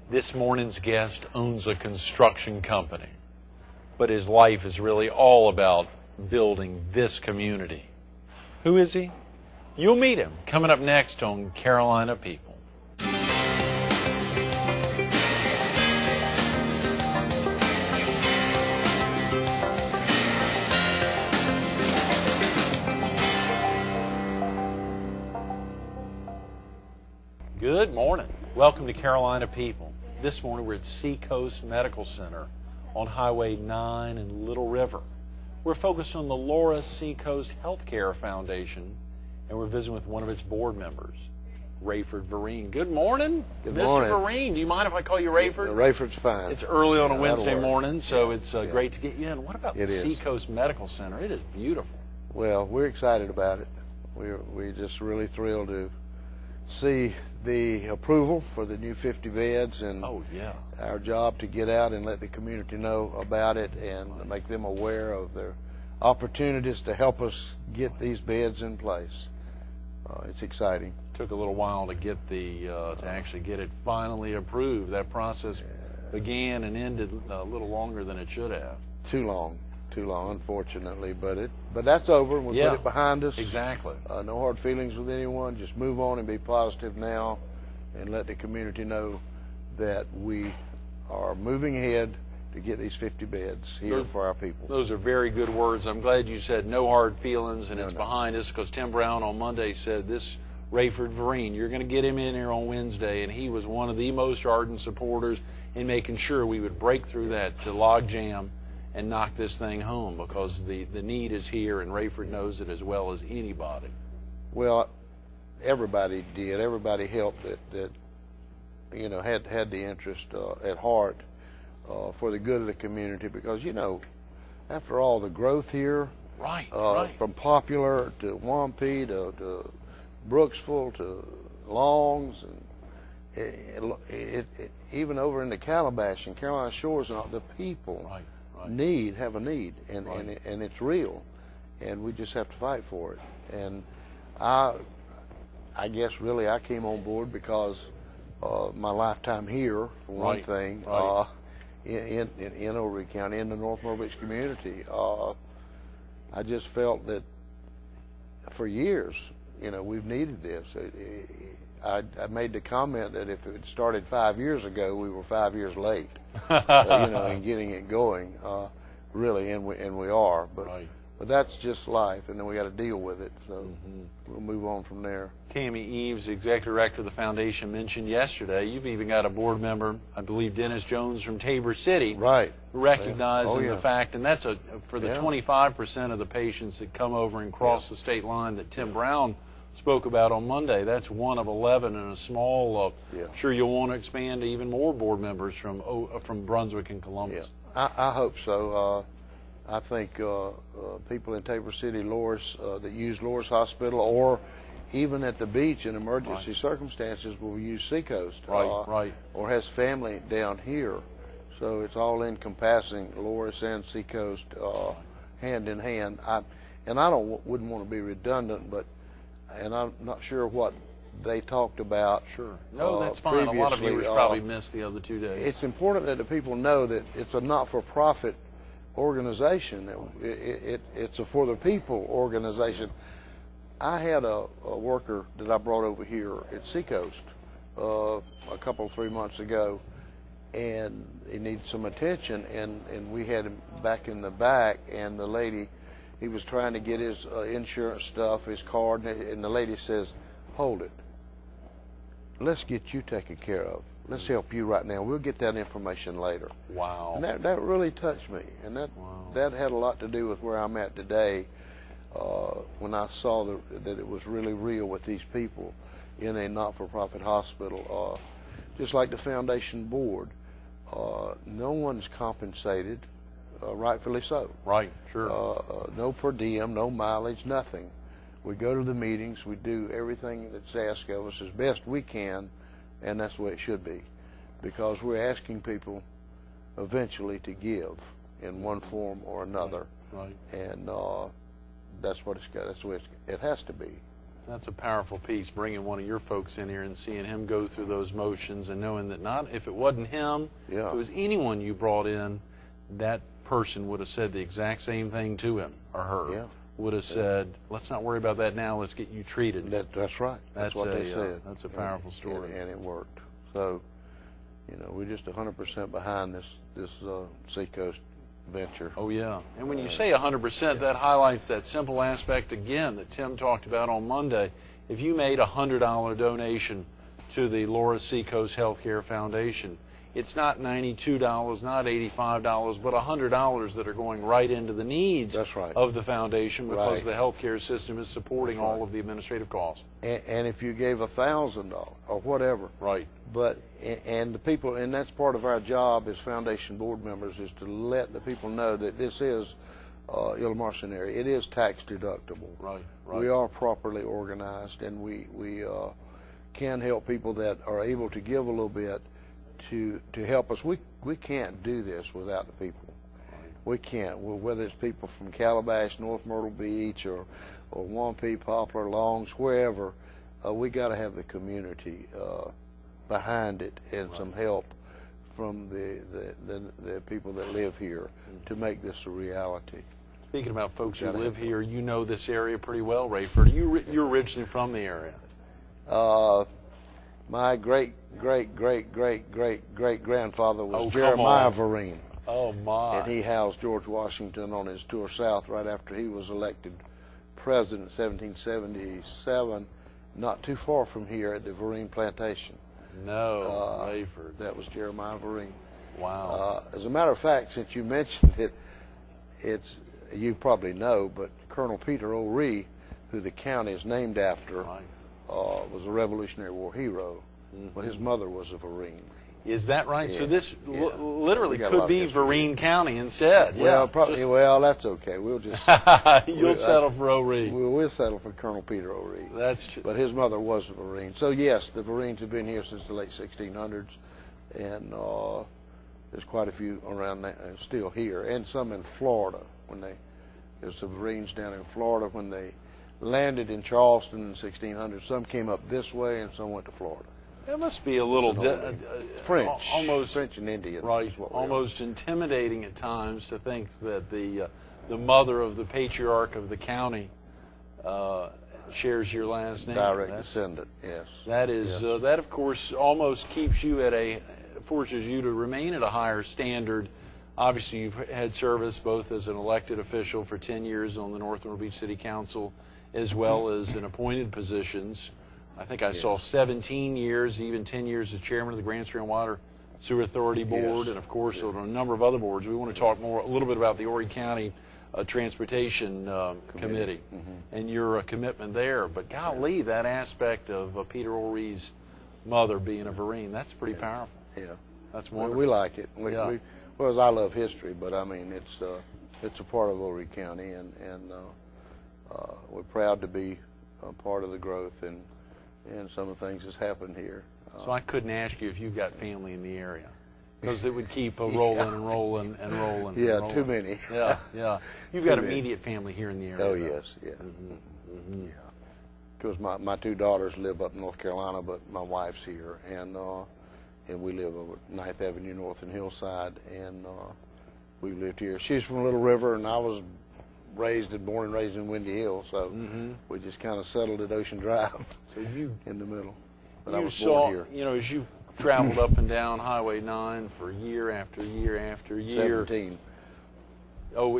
This morning's guest owns a construction company, but his life is really all about building this community. Who is he? You'll meet him coming up next on Carolina People. Good morning. Welcome to Carolina People. This morning we're at Seacoast Medical Center on Highway 9 in Little River. We're focused on the Laura Seacoast Healthcare Foundation, and we're visiting with one of its board members, Rayford Vereen. Good morning, Good Mr. morning. Vereen. Do you mind if I call you Rayford? Rayford's fine. It's early on a that'll Wednesday work. morning, so it's great to get you in. What about It the is. Seacoast Medical Center? It is beautiful. Well, we're excited about it. We're just really thrilled to see the approval for the new 50 beds, and Oh, yeah. our job to get out and let the community know about it and make them aware of their opportunities to help us get these beds in place. It's exciting. Took a little while to get to actually get it finally approved. That process began and ended a little longer than it should have. Too long, unfortunately, but that's over, and we Yeah. put it behind us. Exactly. No hard feelings with anyone. Just move on and be positive now, and let the community know that we are moving ahead to get these 50 beds here for our people. Those are very good words. I'm glad you said no hard feelings and it's No. behind us, because Tim Brown on Monday said this Rayford Vereen, you're going to get him in here on Wednesday, and he was one of the most ardent supporters in making sure we would break through that to log jam and knock this thing home, because the need is here, and Rayford knows it as well as anybody. Well, everybody did. Everybody helped that had the interest at heart for the good of the community, because after all the growth here, Right. from Popular to Wampee to Brooksville to Longs, and even over into Calabash and Carolina Shores, and all the people Right. have a need, and Right. and it's real, and we just have to fight for it. And I guess really I came on board because my lifetime here, for one Right. thing, Right. in Overy County, in the North Myrtle Beach community. I just felt that for years, we've needed this. I made the comment that if it started 5 years ago, we were 5 years late, in getting it going, really, and we are. But Right. but that's just life, and then we got to deal with it. So we'll move on from there. Tammy Eves, the executive director of the foundation, mentioned yesterday, you've even got a board member, I believe Dennis Jones from Tabor City, Right. recognizing Oh, yeah. the fact, and that's for the Yeah. 25% of the patients that come over and cross the state line that Tim Brown spoke about on Monday. That's one of 11 in a small, Yeah. sure you'll want to expand to even more board members from Brunswick and Columbus. Yeah, I hope so. I think people in Tabor City, Loris, that use Loris Hospital, or even at the beach in emergency circumstances, will use Seacoast, Right. or has family down here. So it's all encompassing, Loris and Seacoast, hand in hand. I wouldn't want to be redundant, and I'm not sure what they talked about. Sure. No, that's fine. A lot of viewers probably missed the other 2 days. It's important that the people know that it's a not-for-profit organization. It's a for-the-people organization. I had a worker that I brought over here at Seacoast a couple, 3 months ago, and he needed some attention, and we had him back in the back, and the lady, he was trying to get his insurance stuff, his card, and the lady says, "Hold it. Let's get you taken care of. Let's help you right now. We'll get that information later." Wow. And that really touched me, and that had a lot to do with where I'm at today, when I saw that it was really real with these people in a not-for-profit hospital. Just like the foundation board, no one's compensated, rightfully so. Right, sure. No per diem, no mileage, nothing. We go to the meetings, we do everything that's asked of us as best we can, and that's the way it should be, because we're asking people eventually to give in one form or another. Right. And that's what it's got. That's the way it has to be. That's a powerful piece, bringing one of your folks in here and seeing him go through those motions and knowing that not if it wasn't him, if it was anyone you brought in, that person would have said the exact same thing to him or her. Yeah. Would have said, let's not worry about that now, let's get you treated. That's right. That's what they said. That's a powerful story. And it worked. So, we're just 100% behind this Seacoast venture. Oh, yeah. And when you say 100%, that highlights that simple aspect again that Tim talked about on Monday. If you made a $100 donation to the Laura Seacoast Healthcare Foundation, it's not $92, not $85, but $100 that are going right into the needs of the foundation because the healthcare system is supporting all of the administrative costs. And if you gave $1,000 or whatever. Right. But, and the people, and that's part of our job as foundation board members, is to let the people know that this is Ilmarson area. It is tax deductible. Right. We are properly organized, and we can help people that are able to give a little bit to help us. We can't do this without the people. We can't. Well, whether it's people from Calabash, North Myrtle Beach, or Wampee, Poplar, Longs, wherever, we got to have the community behind it and some help from the people that live here to make this a reality. Speaking about folks who live here, you know this area pretty well, Rayford. You're originally from the area. My great-great-great-great-great-grandfather was Jeremiah Vereen. Oh, my. And he housed George Washington on his tour south right after he was elected president in 1777, not too far from here at the Vereen Plantation. No, Rayford. That was Jeremiah Vereen. Wow. As a matter of fact, since you mentioned it, you probably know, but Colonel Peter O'Ree, who the county is named after, was a Revolutionary War hero. Well, his mother was a Vereen. Is that right? Yeah. So this literally could be Vereen County instead. Well, probably. Well, that's okay. We'll just you'll settle for O'Ree. We'll settle for Colonel Peter O'Ree. That's true. But his mother was a Vereen. So yes, the Vereens have been here since the late 1600s, and there's quite a few around that still here, and some in Florida. There's some Vereens down in Florida when they landed in Charleston in the 1600s. Some came up this way, and some went to Florida. It must be a little French, almost French and Indian, right? Almost intimidating at times to think that the mother of the patriarch of the county shares your last name. Direct descendant, yes. That is that, of course, almost keeps you forces you to remain at a higher standard. Obviously, you've had service both as an elected official for 10 years on the North Myrtle Beach City Council, as well as in appointed positions. I think I saw 17 years, even 10 years as chairman of the Grand Stream Water Sewer Authority Board, and of course on a number of other boards. We want to talk a little bit about the Horry County Transportation Committee and your commitment there. But golly, that aspect of Peter O'Ree's mother being a Vereen, that's pretty powerful. Yeah, that's wonderful. We like it. Well, I love history, but I mean it's a part of Horry County, and we're proud to be a part of the growth and some of the things that's happened here. So I couldn't ask you if you've got family in the area, because it would keep rolling and rolling and rolling. Yeah, and rolling. too many. Yeah. You've got immediate family here in the area. Oh yes, yeah. Yeah. Because my two daughters live up in North Carolina, but my wife's here, and we live over 9th Avenue North in Hillside, and we've lived here. She's from Little River, and I was born and raised in Windy Hill, so we just kind of settled at Ocean Drive in the middle. But I was born here. You know, as you traveled up and down Highway 9 for year after year after year. 17. Oh,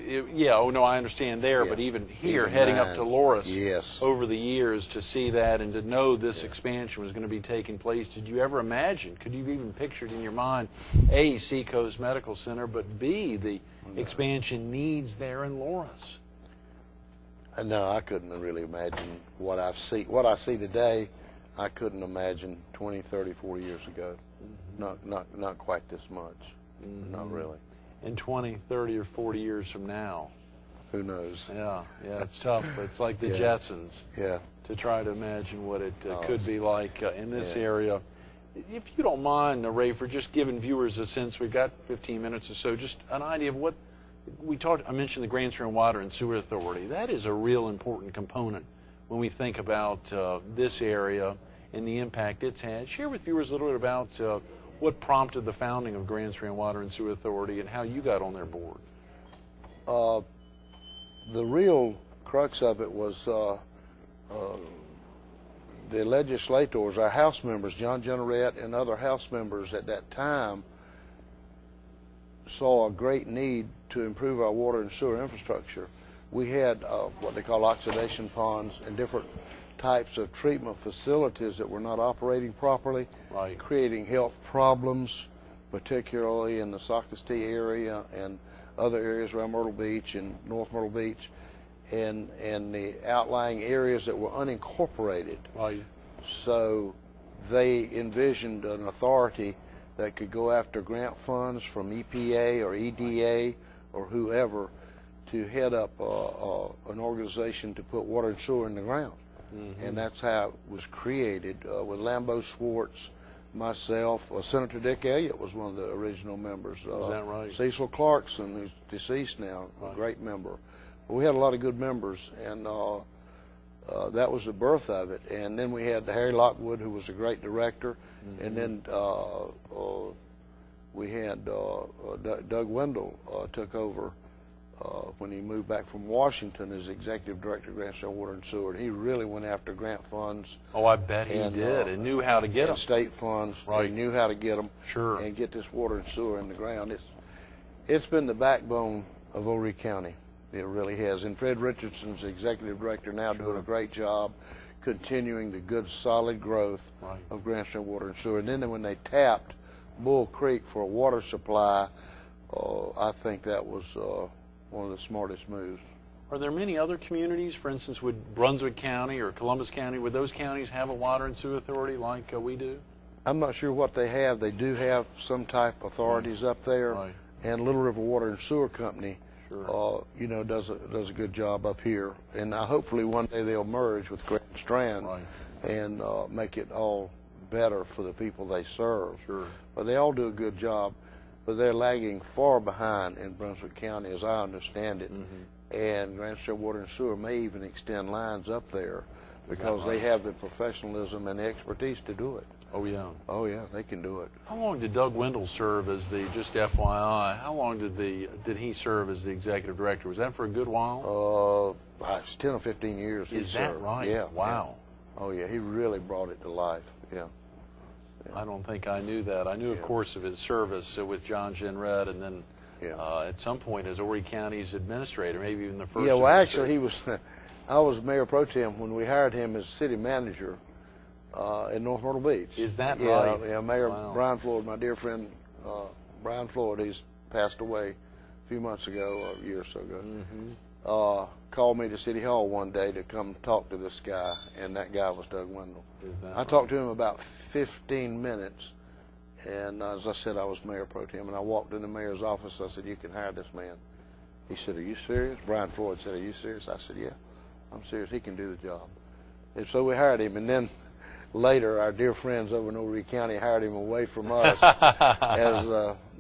no, I understand there, but even here, heading up to Loris over the years to see that and to know this expansion was going to be taking place, did you ever imagine, could you have even pictured in your mind, A, Seacoast Medical Center, but B, the expansion needs there in Loris? No, I couldn't really imagine what I see today. I couldn't imagine 20, 30, 40 years ago. Not quite this much. Not really. In 20, 30, or 40 years from now. Who knows? Yeah, it's tough. It's like the Jetsons. Yeah. To try to imagine what it could be like in this area. If you don't mind, Rayford, just giving viewers a sense, we've got 15 minutes or so, just an idea of what I mentioned the Grand Stream Water and Sewer Authority. That is a real important component when we think about this area and the impact it's had. Share with viewers a little bit about what prompted the founding of Grand Strand Water and Sewer Authority and how you got on their board. The real crux of it was the legislators, our House members, John Jeanneret and other House members at that time, saw a great need to improve our water and sewer infrastructure. We had what they call oxidation ponds and different types of treatment facilities that were not operating properly, right, creating health problems, particularly in the Seacoast area and other areas around Myrtle Beach and North Myrtle Beach, and the outlying areas that were unincorporated. Right. So they envisioned an authority that could go after grant funds from EPA or EDA or whoever to head up an organization to put water and sewer in the ground. Mm-hmm. And that's how it was created with Lambeau Schwartz, myself, Senator Dick Elliott was one of the original members. Is that right? Cecil Clarkson, who's deceased now, right, a great member. But we had a lot of good members, and that was the birth of it. And then we had Harry Lockwood, who was a great director, mm-hmm, and then we had Doug Wendell took over when he moved back from Washington as executive director of Grand Strand Water and Sewer. And he really went after grant funds. Oh, I bet he did, and knew how to get them. State funds, right, he knew how to get them. Sure. And get this water and sewer in the ground. It's been the backbone of Horry County. It really has. And Fred Richardson's the executive director now, sure, doing a great job continuing the good solid growth, right, of Grand Strand Water and Sewer. And then when they tapped Bull Creek for a water supply, I think that was one of the smartest moves. Are there many other communities, for instance, would Brunswick County or Columbus County, would those counties have a water and sewer authority like we do? I'm not sure what they have. They do have some type of authorities up there, right, and Little River Water and Sewer Company, sure, you know, does a good job up here. And hopefully one day they'll merge with Grand Strand, right, and make it all better for the people they serve. Sure. But they all do a good job, but they're lagging far behind in Brunswick County, as I understand it. Mm-hmm. And Grand Strand Water and Sewer may even extend lines up there because right, they have the professionalism and the expertise to do it. Oh, yeah. Oh, yeah, they can do it. How long did Doug Wendell serve as just FYI, how long did he serve as the executive director? Was that for a good while? It's 10 or 15 years. Is that right? Yeah. Wow. Yeah. Oh, yeah, he really brought it to life. Yeah. I don't think I knew that. I knew, of course, of his service with John Jeanneret, and then at some point as Horry County's administrator, maybe even the first. Yeah, well, actually, he was. I was mayor pro tem when we hired him as city manager in North Myrtle Beach. Is that right? Yeah, Mayor Brian Floyd, my dear friend Brian Floyd, he's passed away a few months ago, or a year or so ago. Mm-hmm. Called me to City Hall one day to come talk to this guy, and that guy was Doug Wendell. I talked to him about 15 minutes, and as I said, I was mayor pro tem, and I walked in the mayor's office. I said, "You can hire this man." He said, "Are you serious?" Brian Floyd said, "Are you serious?" I said, "Yeah, I'm serious. He can do the job." And so we hired him, and then later, our dear friends over in Horry County hired him away from us as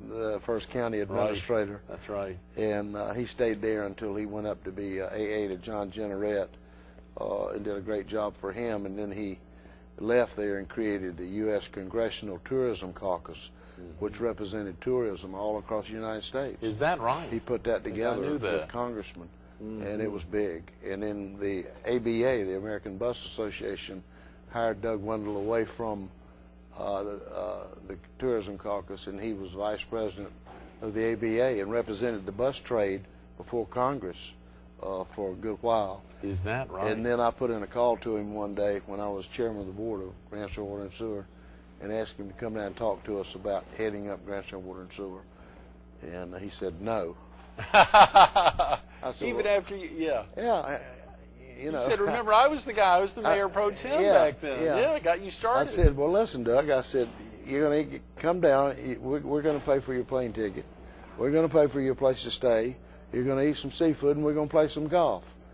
the first county administrator. Right. That's right. And he stayed there until he went up to be AA to John Jeanneret and did a great job for him. And then he left there and created the U.S. Congressional Tourism Caucus, mm-hmm, which represented tourism all across the United States. Is that right? He put that together with congressmen, mm-hmm, and it was big. And then the ABA, the American Bus Association, hired Doug Wendell away from the Tourism Caucus, and he was vice president of the ABA and represented the bus trade before Congress for a good while. Is that right? And then I put in a call to him one day when I was chairman of the board of Grand Strand Water and Sewer and asked him to come down and talk to us about heading up Grand Strand Water and Sewer. And he said no. I said, even after you, Yeah. You know, said, remember, I was the guy, I was the mayor pro tem back then. Yeah, I got you started. I said, well, listen, Doug, I said, you're going to come down, we're going to pay for your plane ticket, we're going to pay for your place to stay, you're going to eat some seafood, and we're going to play some golf.